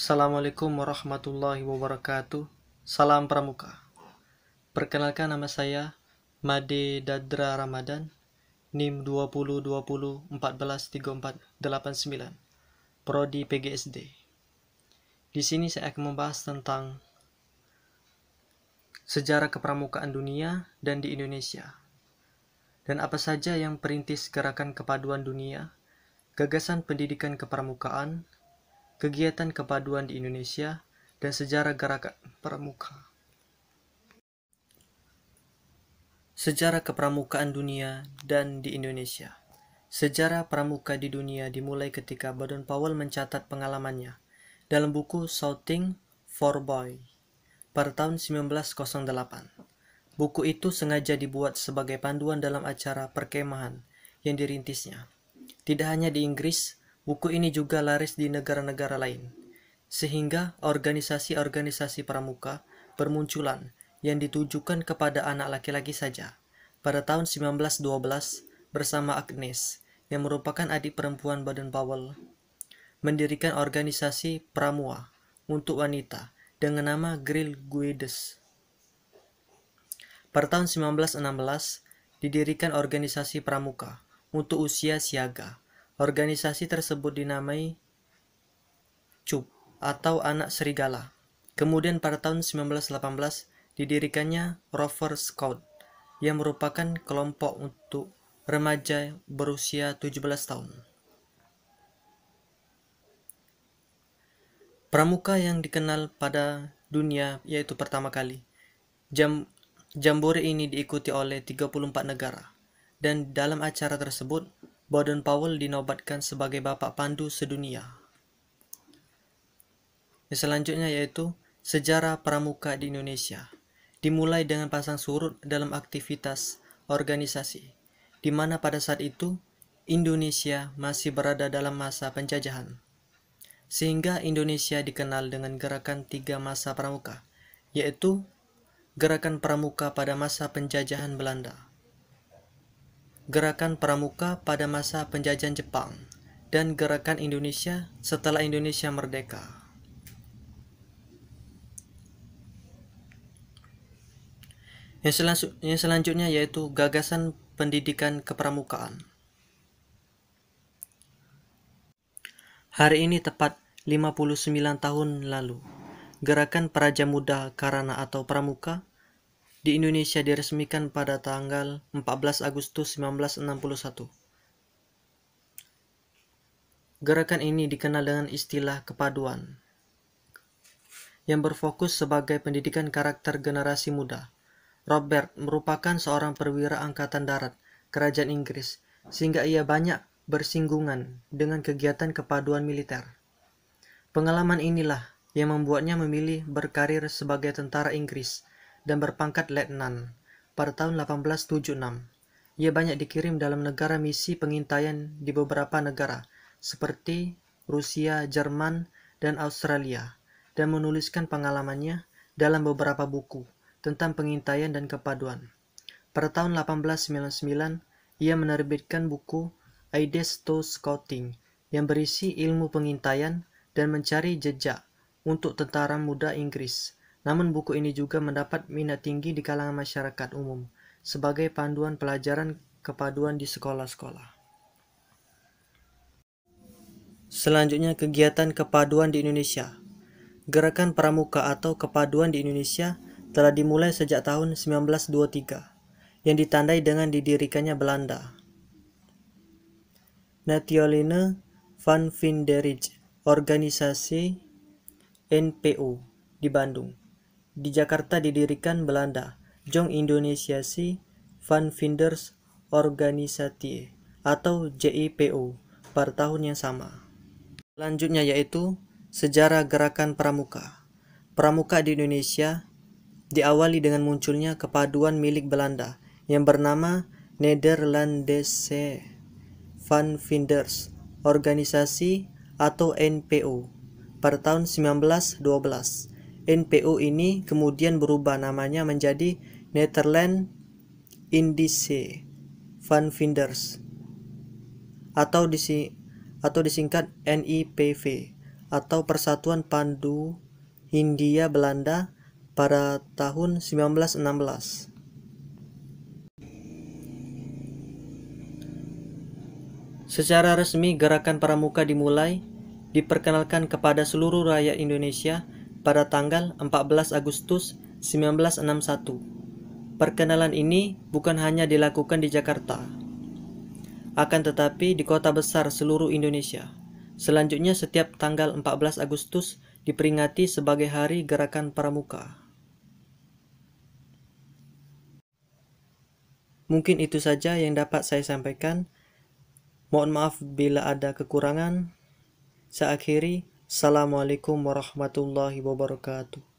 Assalamualaikum warahmatullahi wabarakatuh. Salam Pramuka. Perkenalkan, nama saya Made Dadra Ramadan, NIM 2020143489, Prodi PGSD. Di sini saya akan membahas tentang sejarah kepramukaan dunia dan di Indonesia, dan apa saja yang perintis gerakan kepaduan dunia, gagasan pendidikan kepramukaan, kegiatan kepaduan di Indonesia, dan sejarah gerakan pramuka. Sejarah kepramukaan dunia dan di Indonesia. Sejarah pramuka di dunia dimulai ketika Baden-Powell mencatat pengalamannya dalam buku Shouting for Boy pada tahun 1908. Buku itu sengaja dibuat sebagai panduan dalam acara perkemahan yang dirintisnya. Tidak hanya di Inggris, buku ini juga laris di negara-negara lain, sehingga organisasi-organisasi pramuka bermunculan yang ditujukan kepada anak laki-laki saja. Pada tahun 1912, bersama Agnes, yang merupakan adik perempuan Baden-Powell, mendirikan organisasi Pramua untuk wanita dengan nama Girl Guides. Pada tahun 1916, didirikan organisasi Pramuka untuk usia siaga. Organisasi tersebut dinamai CUP atau Anak Serigala. Kemudian pada tahun 1918 didirikannya Rover Scout yang merupakan kelompok untuk remaja berusia 17 tahun. Pramuka yang dikenal pada dunia yaitu pertama kali. Jambore ini diikuti oleh 34 negara, dan dalam acara tersebut Baden-Powell dinobatkan sebagai Bapak Pandu sedunia. Yang selanjutnya yaitu sejarah pramuka di Indonesia. Dimulai dengan pasang surut dalam aktivitas organisasi, di mana pada saat itu Indonesia masih berada dalam masa penjajahan. Sehingga Indonesia dikenal dengan gerakan 3 masa pramuka, yaitu Gerakan Pramuka pada masa penjajahan Belanda, Gerakan Pramuka pada masa penjajahan Jepang, dan Gerakan Indonesia setelah Indonesia merdeka. Yang selanjutnya yaitu gagasan pendidikan kepramukaan. Hari ini tepat 59 tahun lalu, Gerakan Praja Muda Karana atau Pramuka di Indonesia diresmikan pada tanggal 14 Agustus 1961. Gerakan ini dikenal dengan istilah kepaduan, yang berfokus sebagai pendidikan karakter generasi muda. Robert merupakan seorang perwira angkatan darat kerajaan Inggris, sehingga ia banyak bersinggungan dengan kegiatan kepaduan militer. Pengalaman inilah yang membuatnya memilih berkarir sebagai tentara Inggris dan berpangkat letnan pada tahun 1876. Ia banyak dikirim dalam negara misi pengintaian di beberapa negara seperti Rusia, Jerman, dan Australia, dan menuliskan pengalamannya dalam beberapa buku tentang pengintaian dan kepaduan. Pada tahun 1899, ia menerbitkan buku Ideas to Scouting yang berisi ilmu pengintaian dan mencari jejak untuk tentara muda Inggris. Namun buku ini juga mendapat minat tinggi di kalangan masyarakat umum sebagai panduan pelajaran kepaduan di sekolah-sekolah. Selanjutnya, kegiatan kepaduan di Indonesia. Gerakan Pramuka atau kepaduan di Indonesia telah dimulai sejak tahun 1923, yang ditandai dengan didirikannya Belanda. Nationale van Vinderij, organisasi NPO di Bandung. Di Jakarta didirikan Belanda, Jong Indonesiasi van Vinders Organisatie atau JIPO pada tahun yang sama. Selanjutnya yaitu sejarah gerakan pramuka. Pramuka di Indonesia diawali dengan munculnya kepaduan milik Belanda yang bernama Nederlandse van Vinders Organisasi atau NPO pada tahun 1912. NPO ini kemudian berubah namanya menjadi Nederland Indische van Vinders atau disingkat NIPV atau Persatuan Pandu Hindia Belanda pada tahun 1916. Secara resmi, Gerakan Pramuka dimulai diperkenalkan kepada seluruh rakyat Indonesia pada tanggal 14 Agustus 1961. Perkenalan ini bukan hanya dilakukan di Jakarta, akan tetapi di kota besar seluruh Indonesia. Selanjutnya, setiap tanggal 14 Agustus diperingati sebagai Hari Gerakan Pramuka. Mungkin itu saja yang dapat saya sampaikan. Mohon maaf bila ada kekurangan. Saya akhiri. Assalamualaikum warahmatullahi wabarakatuh.